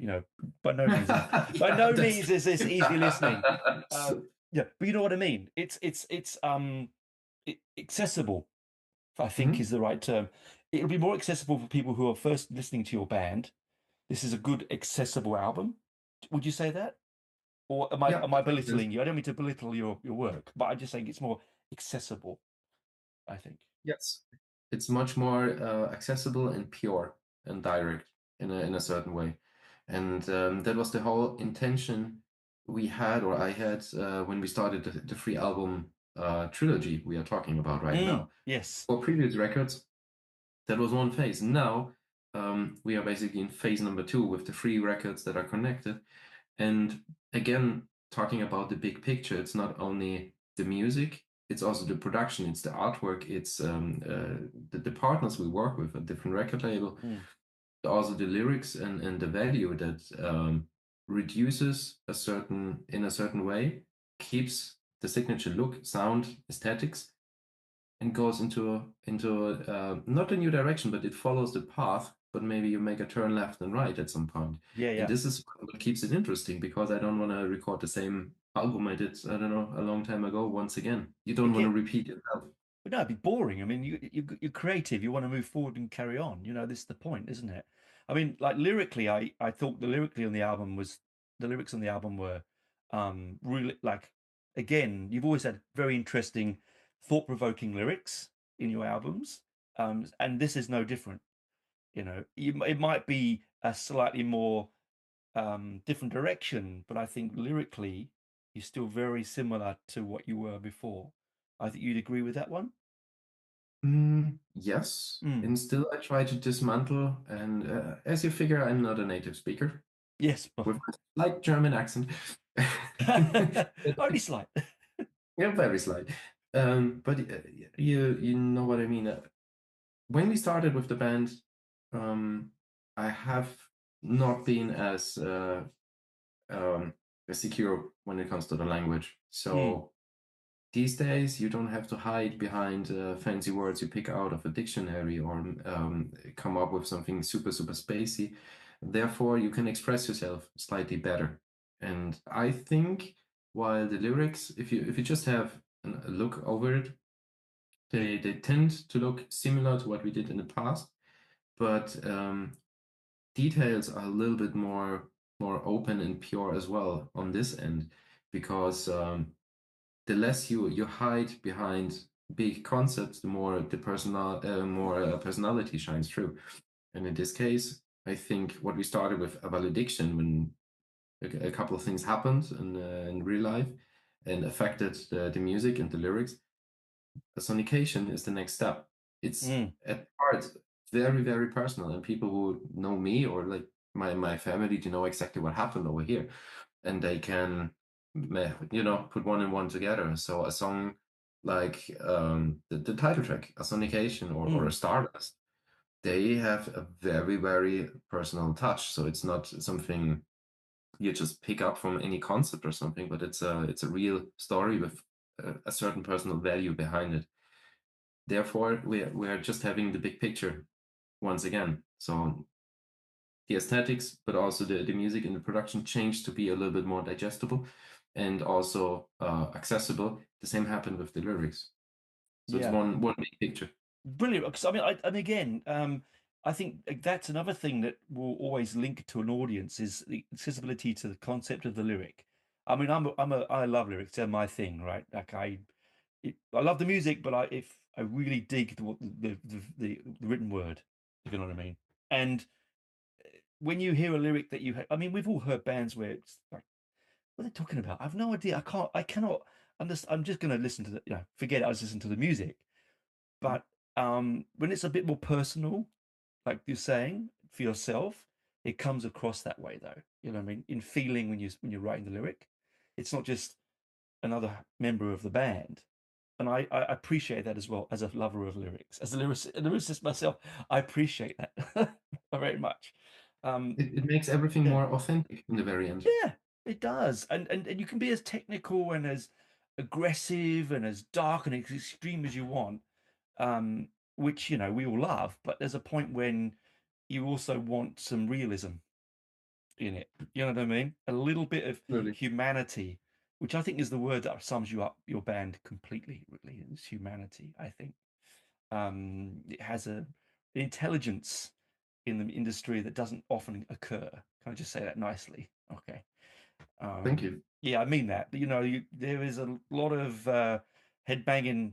By no means is this easy listening. Yeah, but you know what I mean. It's accessible, I think is the right term. It'll be more accessible for people who are first listening to your band. This is a good accessible album. Would you say that? Or am Yeah, I belittling you? I don't mean to belittle your work, but I'm just saying it's more accessible, I think. yes, it's much more accessible and pure and direct in a certain way, and that was the whole intention we had, or I had, when we started the three album trilogy we are talking about right now. Yes. For previous records, that was one phase. Now we are basically in phase number 2 with the three records that are connected. And again, talking about the big picture, it's not only the music, it's also the production, it's the artwork, it's the partners we work with, a different record label, also the lyrics and the value that reduces in a certain way, keeps the signature look, sound, aesthetics, and goes into not a new direction, but it follows the path. But maybe you make a turn left and right at some point. Yeah. And this is what keeps it interesting, because I don't want to record the same album I did, I don't know, a long time ago once again. You don't want to repeat yourself. But no, it'd be boring. I mean, you're creative. You want to move forward and carry on. This is the point, isn't it? I mean, like lyrically, I thought the lyrics on the album were really, like, again, you've always had very interesting, thought-provoking lyrics in your albums, and this is no different. It might be a slightly more different direction, but I think lyrically, you're still very similar to what you were before. I think you'd agree with that one. Yes, and still I try to dismantle, and as you figure, I'm not a native speaker. Yes, with a slight German accent. Only slight. Yeah, very slight. But you know what I mean. When we started with the band, I have not been as secure when it comes to the language. So these days, you don't have to hide behind fancy words you pick out of a dictionary or come up with something super, super spacey. Therefore, you can express yourself slightly better. And I think while the lyrics, if you just have a look over it, they tend to look similar to what we did in the past, but details are a little bit more open and pure as well on this end, because the less you hide behind big concepts, the more personality shines through. And in this case, I think what we started with a valediction, when a couple of things happened in real life and affected the music and the lyrics, a sonication is the next step. It's at heart very, very personal, and people who know me or like my family to know exactly what happened over here, and they can put one and one together. So a song like the title track, a sonication or a Stardust, they have a very, very personal touch. So it's not something you just pick up from any concept or something, but it's a real story with a certain personal value behind it. Therefore, we are just having the big picture once again. So the aesthetics, but also the music and the production changed to be a little bit more digestible and also accessible. The same happened with the lyrics. So it's one big picture. Brilliant. Because I mean, and again, I think that's another thing that will always link to an audience is the accessibility to the concept of the lyric. I mean, I love lyrics. They're my thing, right? Like I love the music, but if I really dig the written word, if you know what I mean. And when you hear a lyric that I mean, we've all heard bands where it's like, what are they talking about? I've no idea. I cannot understand. I'm just going to listen to forget it. I was listening to the music. But when it's a bit more personal, like you're saying, for yourself, it comes across that way, though. You know what I mean? In feeling when you're writing the lyric, it's not just another member of the band. And I appreciate that as well as a lover of lyrics, as a lyricist myself. I appreciate that very much. It makes everything Yeah. more authentic in the very end. Yeah, it does. And you can be as technical and as aggressive and as dark and as extreme as you want, which we all love. But there's a point when you also want some realism in it. You know what I mean? A little bit of Really. humanity, which I think is the word that sums you up, your band completely. Really, is humanity. I think it has an intelligence in the industry that doesn't often occur. Can I just say that nicely? Okay. Thank you. Yeah, I mean that. There is a lot of headbanging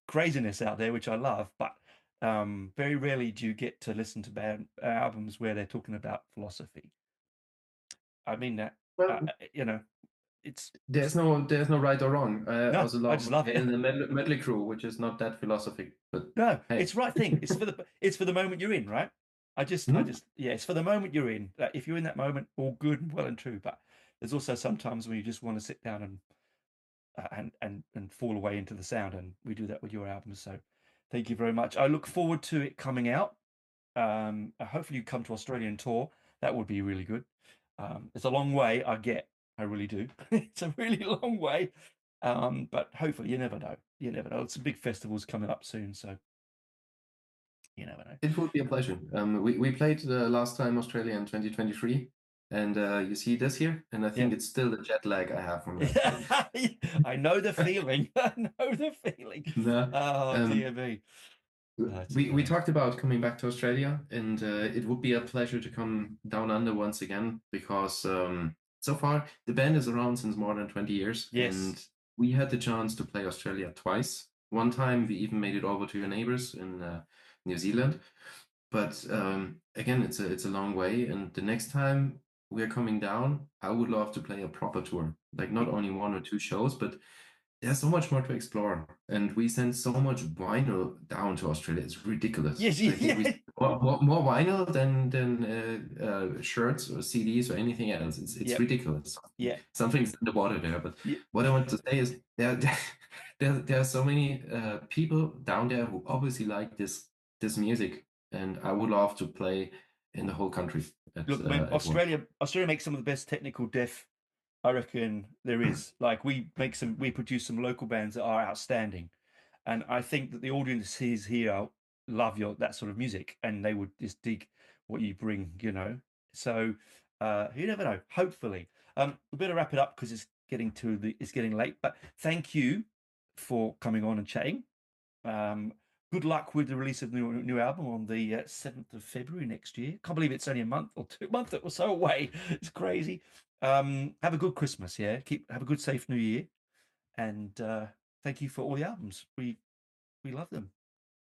craziness out there, which I love, but very rarely do you get to listen to band albums where they're talking about philosophy. I mean that. Well, It's there's no right or wrong. I no, also I love just love in it. the medley crew, which is not that philosophic, but No, hey. it's the right thing. It's for the moment you're in, right? Yeah, it's for the moment you're in. If you're in that moment, all good and well and true. But there's also sometimes when you just want to sit down and fall away into the sound, and we do that with your albums. So thank you very much. I look forward to it coming out. Hopefully you come to Australian tour. That would be really good. It's a long way, I really do. It's a really long way. But hopefully you never know. You never know. Some big festivals coming up soon, so you never know. It would be a pleasure. We played the last time Australia in 2023, and you see this year, and I think it's still the jet lag I have from that. I know the feeling. I know the feeling. No, Oh, dear me. we talked about coming back to Australia, and it would be a pleasure to come down under once again because so far the band is around since more than 20 years, Yes. and we had the chance to play Australia twice. One time we even made it over to your neighbors in New Zealand, but again, it's a long way, and the next time we are coming down, I would love to play a proper tour, like not only 1 or 2 shows, but there's so much more to explore, and we send so much vinyl down to Australia. It's ridiculous. Yes, I think we more vinyl than shirts or CDs or anything else. It's ridiculous. Yeah. Something's in the water there. But what I want to say is there are so many people down there who obviously like this music, and I would love to play in the whole country. Look, Australia makes some of the best technical death I reckon there is. Like we produce some local bands that are outstanding, and I think that the audiences here love that sort of music, and they would just dig what you bring. So you never know. Hopefully, we better wrap it up because it's getting late. But thank you for coming on and chatting. Good luck with the release of the new album on the 7th of February next year. Can't believe it's only a month or 2 months or so away. It's crazy. Have a good Christmas, yeah. Have a good, safe New Year, and thank you for all the albums. We love them.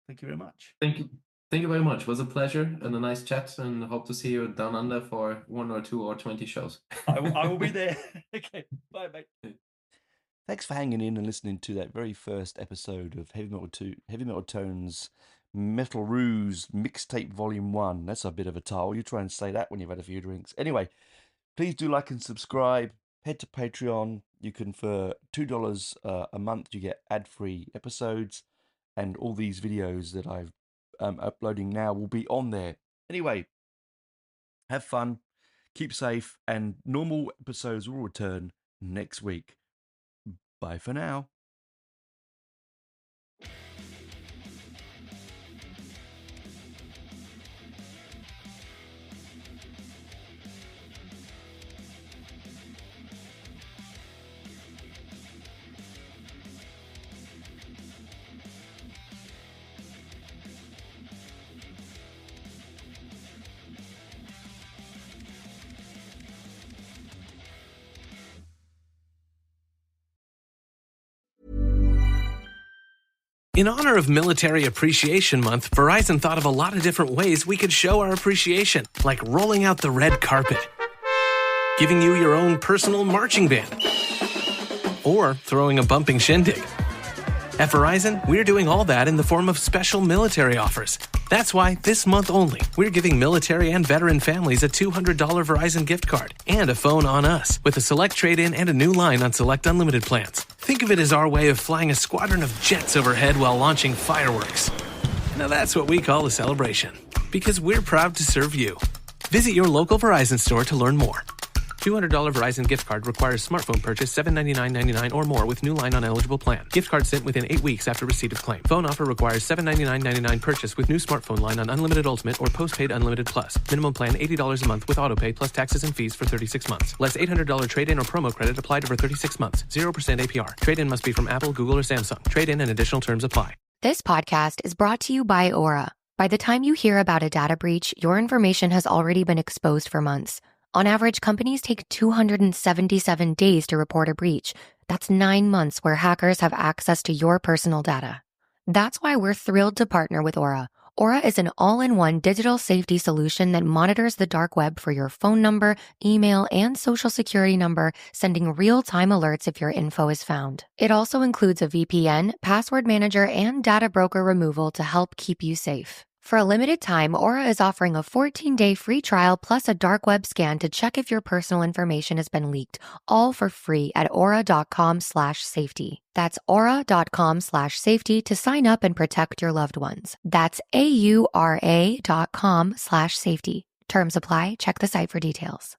Thank you very much. Thank you very much. It was a pleasure and a nice chat, and hope to see you down under for 1 or 2 or 20 shows. I will be there. Okay, bye, mate. Thanks for hanging in and listening to that very first episode of Heavy Metal Tones Metal Roos Mixtape Volume 1. That's a bit of a title. You try and say that when you've had a few drinks. Anyway, please do like and subscribe. Head to Patreon. You can, for $2 a month, you get ad-free episodes, and all these videos that I'm uploading now will be on there. Anyway, have fun, keep safe, and normal episodes will return next week. Bye for now. In honor of Military Appreciation Month, Verizon thought of a lot of different ways we could show our appreciation, like rolling out the red carpet, giving you your own personal marching band, or throwing a bumping shindig. At Verizon, we're doing all that in the form of special military offers. That's why, this month only, we're giving military and veteran families a $200 Verizon gift card and a phone on us, with a select trade-in and a new line on select unlimited plans. Think of it as our way of flying a squadron of jets overhead while launching fireworks. Now that's what we call a celebration, because we're proud to serve you. Visit your local Verizon store to learn more. $200 Verizon gift card requires smartphone purchase $799.99 or more with new line on eligible plan. Gift card sent within 8 weeks after receipt of claim. Phone offer requires $799.99 purchase with new smartphone line on Unlimited Ultimate or Postpaid Unlimited Plus. Minimum plan $80 a month with autopay plus taxes and fees for 36 months. Less $800 trade-in or promo credit applied over 36 months. 0% APR. Trade-in must be from Apple, Google, or Samsung. Trade-in and additional terms apply. This podcast is brought to you by Aura. By the time you hear about a data breach, your information has already been exposed for months. On average, companies take 277 days to report a breach. That's 9 months where hackers have access to your personal data. That's why we're thrilled to partner with Aura. Aura is an all-in-one digital safety solution that monitors the dark web for your phone number, email, and social security number, sending real-time alerts if your info is found. It also includes a VPN, password manager, and data broker removal to help keep you safe. For a limited time, Aura is offering a 14-day free trial plus a dark web scan to check if your personal information has been leaked, all for free at aura.com/safety. That's aura.com/safety to sign up and protect your loved ones. That's AURA.com/safety. Terms apply. Check the site for details.